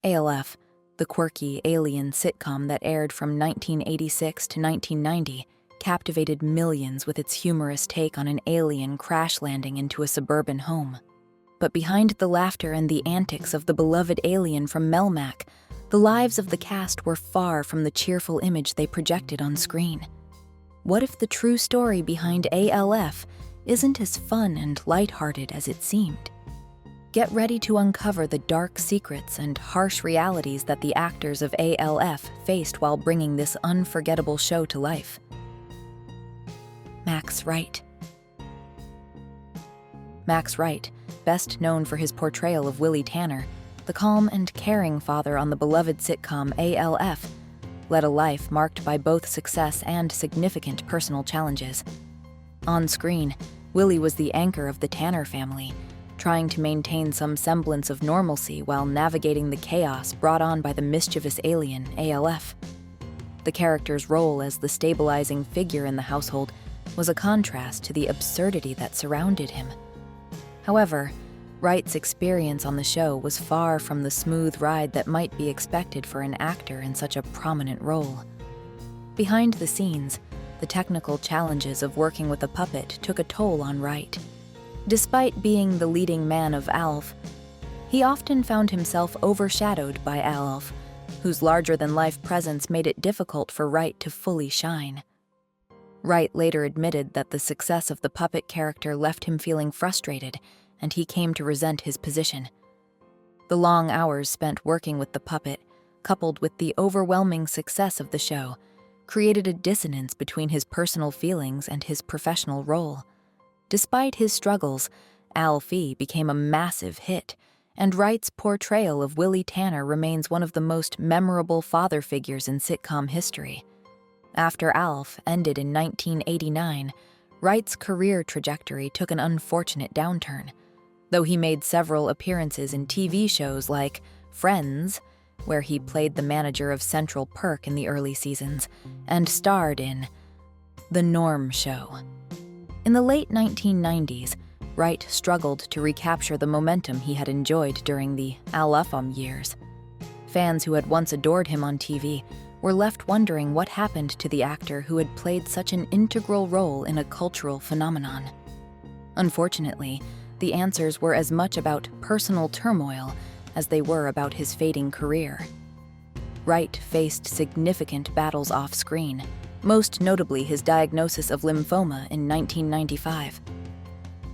ALF, the quirky alien sitcom that aired from 1986 to 1990, captivated millions with its humorous take on an alien crash landing into a suburban home. But behind the laughter and the antics of the beloved alien from Melmac, the lives of the cast were far from the cheerful image they projected on screen. What if the true story behind ALF isn't as fun and lighthearted as it seemed? Get ready to uncover the dark secrets and harsh realities that the actors of ALF faced while bringing this unforgettable show to life. Max Wright. Max Wright, best known for his portrayal of Willie Tanner, the calm and caring father on the beloved sitcom ALF, led a life marked by both success and significant personal challenges. On screen, Willie was the anchor of the Tanner family, trying to maintain some semblance of normalcy while navigating the chaos brought on by the mischievous alien ALF. The character's role as the stabilizing figure in the household was a contrast to the absurdity that surrounded him. However, Wright's experience on the show was far from the smooth ride that might be expected for an actor in such a prominent role. Behind the scenes, the technical challenges of working with a puppet took a toll on Wright. Despite being the leading man of ALF, he often found himself overshadowed by ALF, whose larger-than-life presence made it difficult for Wright to fully shine. Wright later admitted that the success of the puppet character left him feeling frustrated, and he came to resent his position. The long hours spent working with the puppet, coupled with the overwhelming success of the show, created a dissonance between his personal feelings and his professional role. Despite his struggles, ALFie became a massive hit, and Wright's portrayal of Willie Tanner remains one of the most memorable father figures in sitcom history. After ALF ended in 1989, Wright's career trajectory took an unfortunate downturn. Though he made several appearances in TV shows like Friends, where he played the manager of Central Perk in the early seasons, and starred in The Norm Show. In the late 1990s, Wright struggled to recapture the momentum he had enjoyed during the ALFum years. Fans who had once adored him on TV were left wondering what happened to the actor who had played such an integral role in a cultural phenomenon. Unfortunately, the answers were as much about personal turmoil as they were about his fading career. Wright faced significant battles off-screen, most notably his diagnosis of lymphoma in 1995.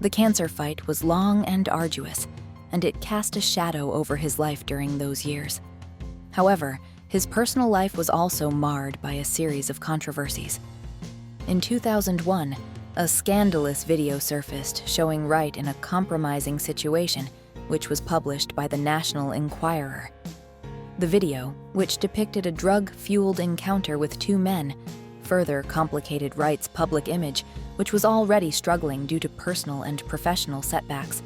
The cancer fight was long and arduous, and it cast a shadow over his life during those years. However, his personal life was also marred by a series of controversies. In 2001, a scandalous video surfaced showing Wright in a compromising situation, which was published by the National Enquirer. The video, which depicted a drug-fueled encounter with two men, further complicated Wright's public image, which was already struggling due to personal and professional setbacks.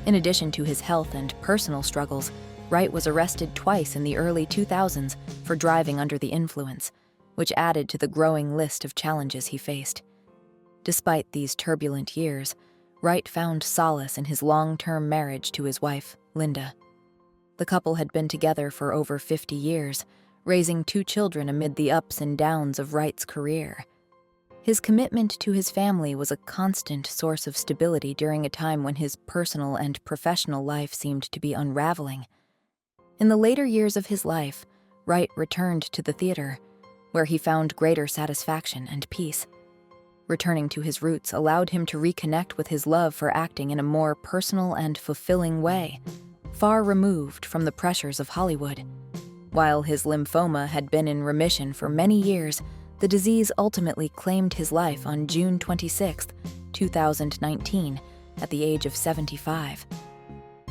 In addition to his health and personal struggles, Wright was arrested twice in the early 2000s for driving under the influence, which added to the growing list of challenges he faced. Despite these turbulent years, Wright found solace in his long-term marriage to his wife, Linda. The couple had been together for over 50 years, raising two children amid the ups and downs of Wright's career. His commitment to his family was a constant source of stability during a time when his personal and professional life seemed to be unraveling. In the later years of his life, Wright returned to the theater, where he found greater satisfaction and peace. Returning to his roots allowed him to reconnect with his love for acting in a more personal and fulfilling way, far removed from the pressures of Hollywood. While his lymphoma had been in remission for many years, the disease ultimately claimed his life on June 26, 2019, at the age of 75.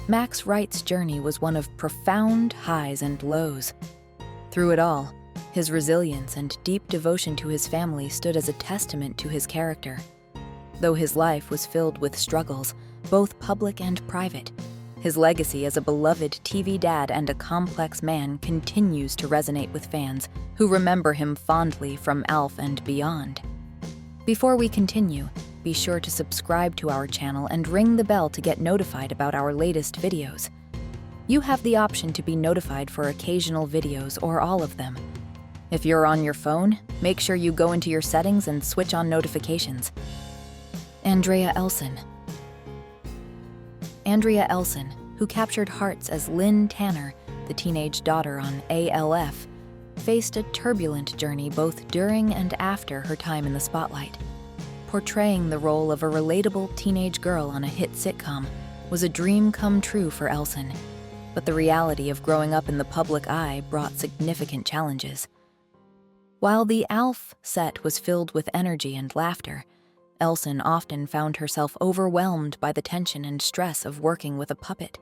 Max Wright's journey was one of profound highs and lows. Through it all, his resilience and deep devotion to his family stood as a testament to his character. Though his life was filled with struggles, both public and private, his legacy as a beloved TV dad and a complex man continues to resonate with fans who remember him fondly from ALF and beyond. Before we continue, be sure to subscribe to our channel and ring the bell to get notified about our latest videos. You have the option to be notified for occasional videos or all of them. If you're on your phone, make sure you go into your settings and switch on notifications. Andrea Elson. Andrea Elson, who captured hearts as Lynn Tanner, the teenage daughter on ALF, faced a turbulent journey both during and after her time in the spotlight. Portraying the role of a relatable teenage girl on a hit sitcom was a dream come true for Elson, but the reality of growing up in the public eye brought significant challenges. While the ALF set was filled with energy and laughter, Elson often found herself overwhelmed by the tension and stress of working with a puppet.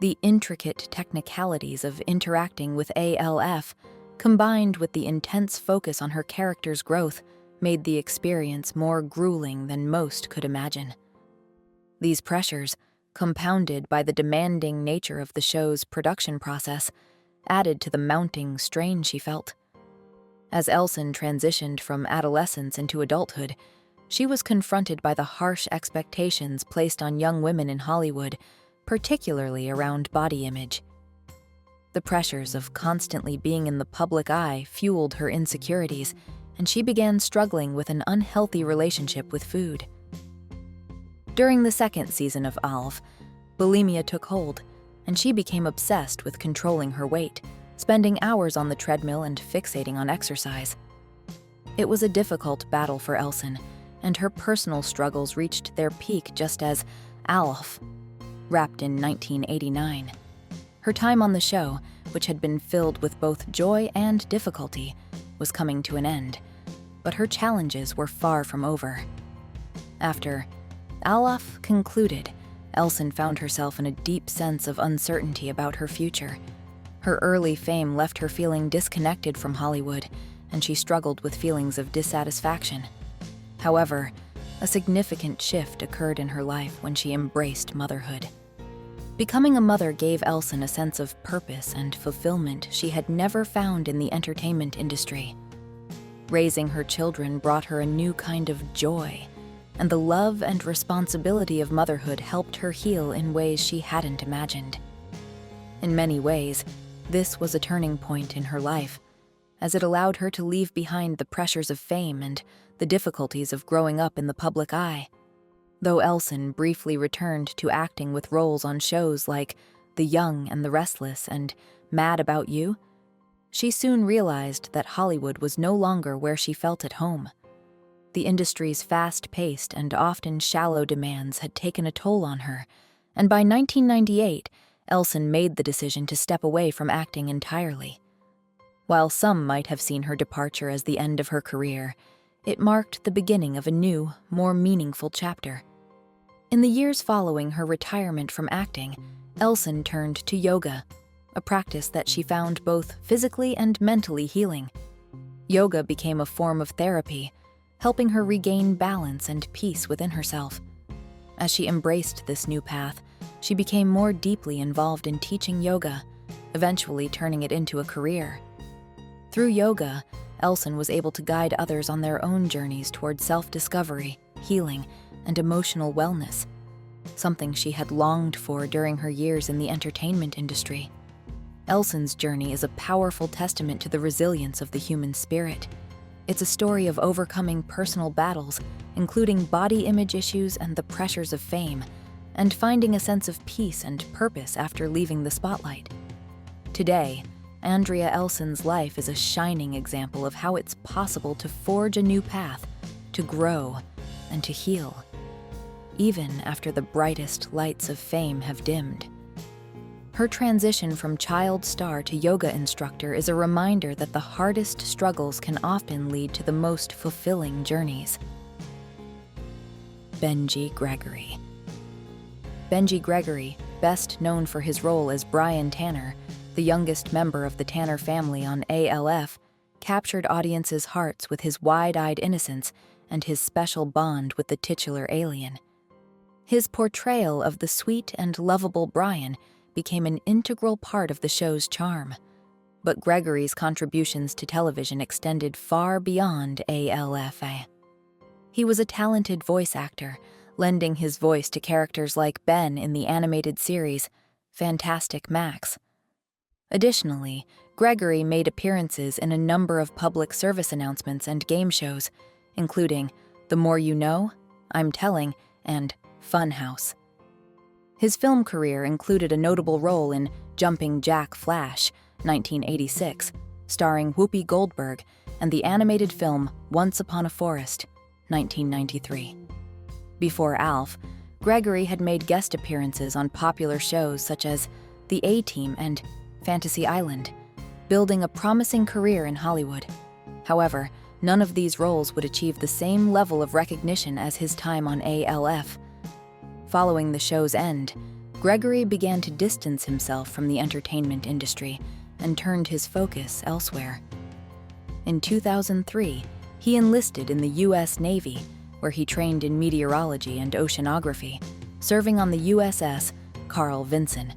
The intricate technicalities of interacting with ALF, combined with the intense focus on her character's growth, made the experience more grueling than most could imagine. These pressures, compounded by the demanding nature of the show's production process, added to the mounting strain she felt. As Elson transitioned from adolescence into adulthood, she was confronted by the harsh expectations placed on young women in Hollywood, particularly around body image. The pressures of constantly being in the public eye fueled her insecurities, and she began struggling with an unhealthy relationship with food. During the second season of ALF, bulimia took hold, and she became obsessed with controlling her weight, spending hours on the treadmill and fixating on exercise. It was a difficult battle for Elson, and her personal struggles reached their peak just as ALF wrapped in 1989. Her time on the show, which had been filled with both joy and difficulty, was coming to an end, but her challenges were far from over. After ALF concluded, Elson found herself in a deep sense of uncertainty about her future. Her early fame left her feeling disconnected from Hollywood, and she struggled with feelings of dissatisfaction. However, a significant shift occurred in her life when she embraced motherhood. Becoming a mother gave Elson a sense of purpose and fulfillment she had never found in the entertainment industry. Raising her children brought her a new kind of joy, and the love and responsibility of motherhood helped her heal in ways she hadn't imagined. In many ways, this was a turning point in her life, as it allowed her to leave behind the pressures of fame and the difficulties of growing up in the public eye. Though Elson briefly returned to acting with roles on shows like The Young and the Restless and Mad About You, she soon realized that Hollywood was no longer where she felt at home. The industry's fast-paced and often shallow demands had taken a toll on her, and by 1998, Elson made the decision to step away from acting entirely. While some might have seen her departure as the end of her career, it marked the beginning of a new, more meaningful chapter. In the years following her retirement from acting, Elson turned to yoga, a practice that she found both physically and mentally healing. Yoga became a form of therapy, helping her regain balance and peace within herself. As she embraced this new path, she became more deeply involved in teaching yoga, eventually turning it into a career. Through yoga, Elson was able to guide others on their own journeys toward self-discovery, healing, and emotional wellness, something she had longed for during her years in the entertainment industry. Elson's journey is a powerful testament to the resilience of the human spirit. It's a story of overcoming personal battles, including body image issues and the pressures of fame, and finding a sense of peace and purpose after leaving the spotlight. Today, Andrea Elson's life is a shining example of how it's possible to forge a new path, to grow, and to heal, even after the brightest lights of fame have dimmed. Her transition from child star to yoga instructor is a reminder that the hardest struggles can often lead to the most fulfilling journeys. Benji Gregory. Benji Gregory, best known for his role as Brian Tanner, the youngest member of the Tanner family on ALF, captured audiences' hearts with his wide-eyed innocence and his special bond with the titular alien. His portrayal of the sweet and lovable Brian became an integral part of the show's charm. But Gregory's contributions to television extended far beyond ALFA. He was a talented voice actor, lending his voice to characters like Ben in the animated series Fantastic Max. Additionally, Gregory made appearances in a number of public service announcements and game shows, including The More You Know, I'm Telling, and Fun House. His film career included a notable role in Jumping Jack Flash, 1986, starring Whoopi Goldberg, and the animated film Once Upon a Forest, 1993. Before ALF, Gregory had made guest appearances on popular shows such as The A-Team and Fantasy Island, building a promising career in Hollywood. However, none of these roles would achieve the same level of recognition as his time on ALF. Following the show's end, Gregory began to distance himself from the entertainment industry and turned his focus elsewhere. In 2003, he enlisted in the U.S. Navy, where he trained in meteorology and oceanography, serving on the USS Carl Vinson.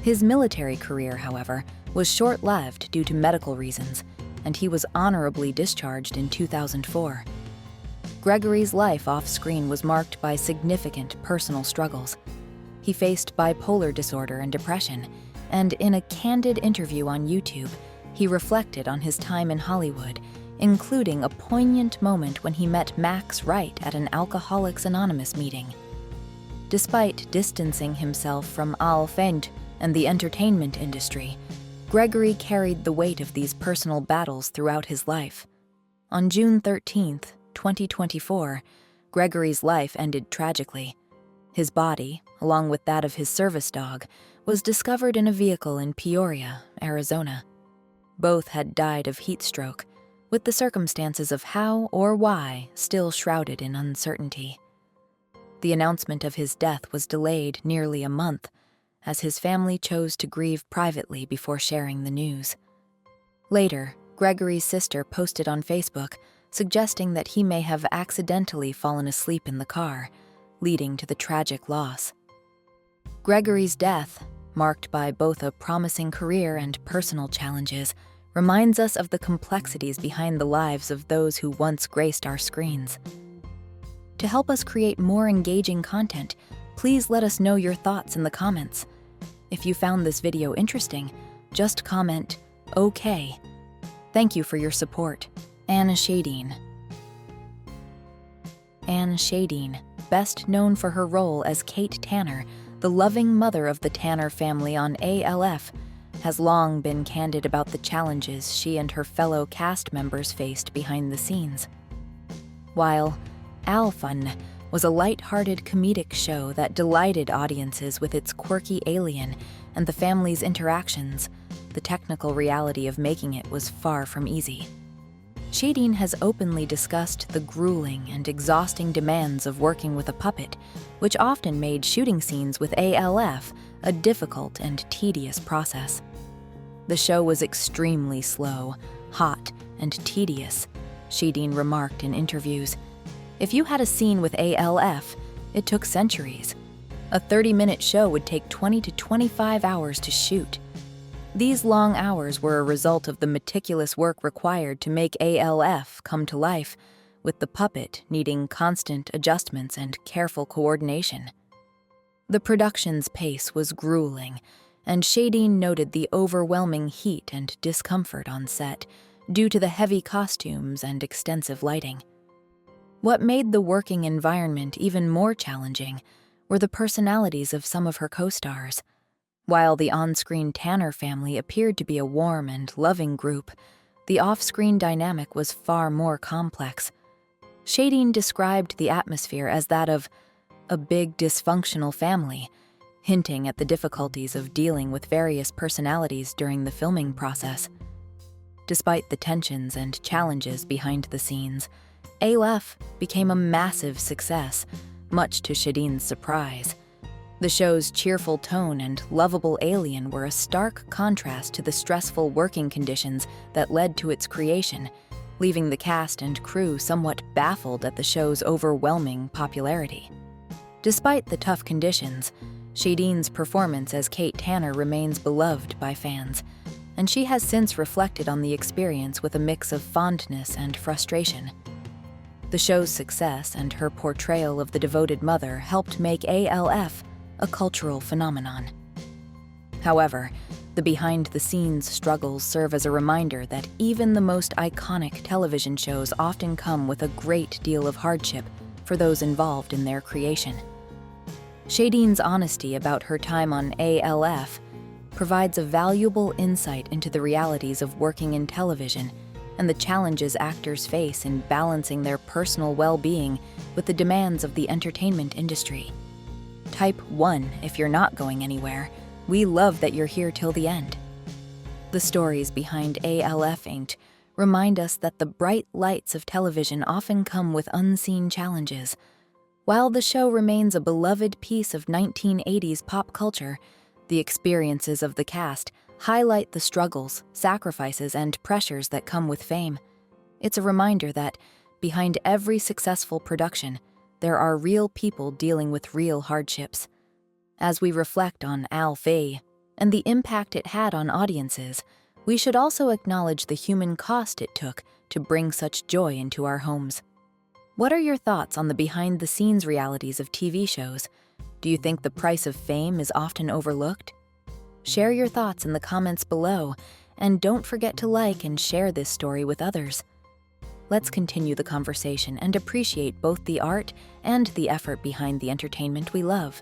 His military career, however, was short-lived due to medical reasons, and he was honorably discharged in 2004. Gregory's life off-screen was marked by significant personal struggles. He faced bipolar disorder and depression, and in a candid interview on YouTube, he reflected on his time in Hollywood, including a poignant moment when he met Max Wright at an Alcoholics Anonymous meeting. Despite distancing himself from ALF and the entertainment industry, Gregory carried the weight of these personal battles throughout his life. On June 13, 2024, Gregory's life ended tragically. His body, along with that of his service dog, was discovered in a vehicle in Peoria, Arizona. Both had died of heat stroke, with the circumstances of how or why still shrouded in uncertainty. The announcement of his death was delayed nearly a month, as his family chose to grieve privately before sharing the news. Later, Gregory's sister posted on Facebook, suggesting that he may have accidentally fallen asleep in the car, leading to the tragic loss. Gregory's death, marked by both a promising career and personal challenges, reminds us of the complexities behind the lives of those who once graced our screens. To help us create more engaging content, please let us know your thoughts in the comments. If you found this video interesting, just comment, "OK." Thank you for your support. Schedeen. Schedeen, best known for her role as Kate Tanner, the loving mother of the Tanner family on ALF, has long been candid about the challenges she and her fellow cast members faced behind the scenes. While ALF was a lighthearted comedic show that delighted audiences with its quirky alien and the family's interactions, the technical reality of making it was far from easy. Schedeen has openly discussed the grueling and exhausting demands of working with a puppet, which often made shooting scenes with ALF a difficult and tedious process. The show was extremely slow, hot, and tedious, Schedeen remarked in interviews. If you had a scene with ALF, it took centuries. A 30-minute show would take 20 to 25 hours to shoot. These long hours were a result of the meticulous work required to make ALF come to life, with the puppet needing constant adjustments and careful coordination. The production's pace was grueling, and Schedeen noted the overwhelming heat and discomfort on set due to the heavy costumes and extensive lighting. What made the working environment even more challenging were the personalities of some of her co-stars. While the on-screen Tanner family appeared to be a warm and loving group, the off-screen dynamic was far more complex. Schedeen described the atmosphere as that of a big dysfunctional family, hinting at the difficulties of dealing with various personalities during the filming process. Despite the tensions and challenges behind the scenes, ALF became a massive success, much to Schedeen's surprise. The show's cheerful tone and lovable alien were a stark contrast to the stressful working conditions that led to its creation, leaving the cast and crew somewhat baffled at the show's overwhelming popularity. Despite the tough conditions, Schedeen's performance as Kate Tanner remains beloved by fans, and she has since reflected on the experience with a mix of fondness and frustration. The show's success and her portrayal of the devoted mother helped make ALF a cultural phenomenon. However, the behind-the-scenes struggles serve as a reminder that even the most iconic television shows often come with a great deal of hardship for those involved in their creation. Schedeen's honesty about her time on ALF provides a valuable insight into the realities of working in television and the challenges actors face in balancing their personal well-being with the demands of the entertainment industry. Type 1 if you're not going anywhere. We love that you're here till the end. The stories behind ALF Inc. remind us that the bright lights of television often come with unseen challenges. While the show remains a beloved piece of 1980s pop culture, the experiences of the cast highlight the struggles, sacrifices, and pressures that come with fame. It's a reminder that, behind every successful production, there are real people dealing with real hardships. As we reflect on ALF and the impact it had on audiences, we should also acknowledge the human cost it took to bring such joy into our homes. What are your thoughts on the behind-the-scenes realities of TV shows? Do you think the price of fame is often overlooked? Share your thoughts in the comments below, and don't forget to like and share this story with others. Let's continue the conversation and appreciate both the art and the effort behind the entertainment we love.